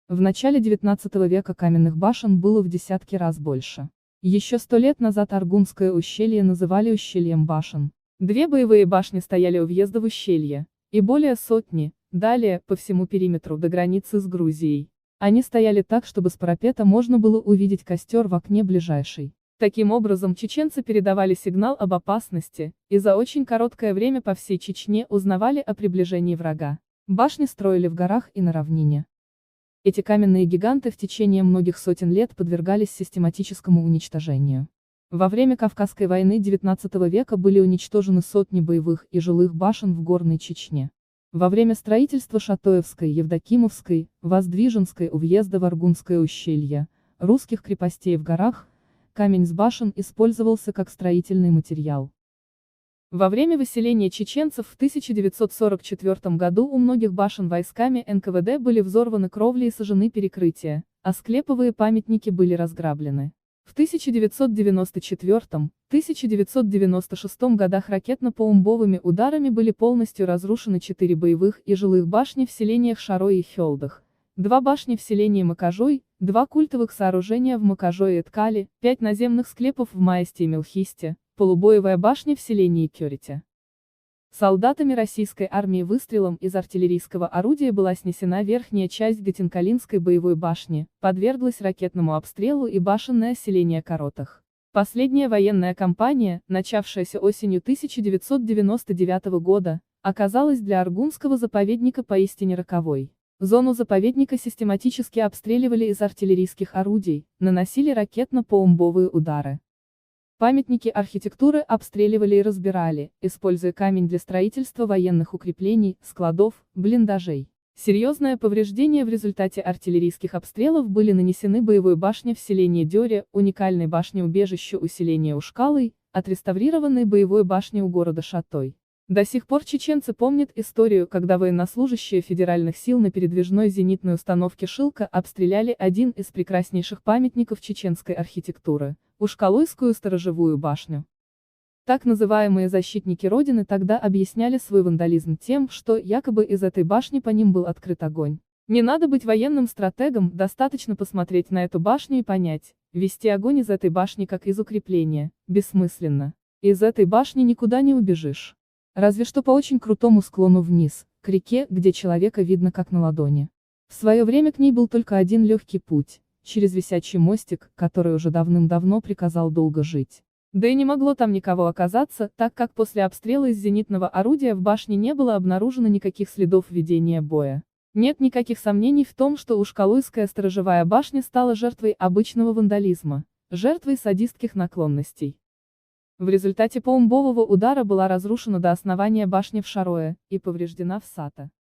В начале XIX века каменных башен было в десятки раз больше. Еще 100 лет назад Аргунское ущелье называли ущельем башен. 2 боевые башни стояли у въезда в ущелье, и более сотни, далее, по всему периметру до границы с Грузией. Они стояли так, чтобы с парапета можно было увидеть костер в окне ближайшей. Таким образом чеченцы передавали сигнал об опасности, и за очень короткое время по всей Чечне узнавали о приближении врага. Башни строили в горах и на равнине. Эти каменные гиганты в течение многих сотен лет подвергались систематическому уничтожению. Во время Кавказской войны XIX века были уничтожены сотни боевых и жилых башен в Горной Чечне. Во время строительства Шатоевской, Евдокимовской, Воздвиженской у въезда в Аргунское ущелье, русских крепостей в горах, камень с башен использовался как строительный материал. Во время выселения чеченцев в 1944 году у многих башен войсками НКВД были взорваны кровли и сожжены перекрытия, а склеповые памятники были разграблены. В 1994-1996 годах ракетно-бомбовыми ударами были полностью разрушены 4 боевых и жилых башни в селениях Шарой и Хёлдах, 2 башни в селении Макажой, 2 культовых сооружения в Макажое и Ткали, 5 наземных склепов в Маисте и Мелхисте, полубоевая башня в селении Кёрите. Солдатами российской армии выстрелом из артиллерийского орудия была снесена верхняя часть Гатинкалинской боевой башни, подверглась ракетному обстрелу и башенное селение Коротах. Последняя военная кампания, начавшаяся осенью 1999 года, оказалась для Аргунского заповедника поистине роковой. Зону заповедника систематически обстреливали из артиллерийских орудий, наносили ракетно-бомбовые удары. Памятники архитектуры обстреливали и разбирали, используя камень для строительства военных укреплений, складов, блиндажей. Серьезное повреждение в результате артиллерийских обстрелов были нанесены боевой башне в селении Дёре, уникальной башне-убежищу у селения Ушкалой, отреставрированной боевой башне у города Шатой. До сих пор чеченцы помнят историю, когда военнослужащие федеральных сил на передвижной зенитной установке «Шилка» обстреляли один из прекраснейших памятников чеченской архитектуры – Ушкалойскую сторожевую башню. Так называемые защитники Родины тогда объясняли свой вандализм тем, что якобы из этой башни по ним был открыт огонь. Не надо быть военным стратегом, достаточно посмотреть на эту башню и понять, вести огонь из этой башни как из укрепления, бессмысленно. Из этой башни никуда не убежишь. Разве что по очень крутому склону вниз, к реке, где человека видно как на ладони. В свое время к ней был только один легкий путь, через висячий мостик, который уже давным-давно приказал долго жить. Да и не могло там никого оказаться, так как после обстрела из зенитного орудия в башне не было обнаружено никаких следов ведения боя. Нет никаких сомнений в том, что Ушкалойская сторожевая башня стала жертвой обычного вандализма, жертвой садистских наклонностей. В результате бомбового удара была разрушена до основания башня в Шарое и повреждена в Сата.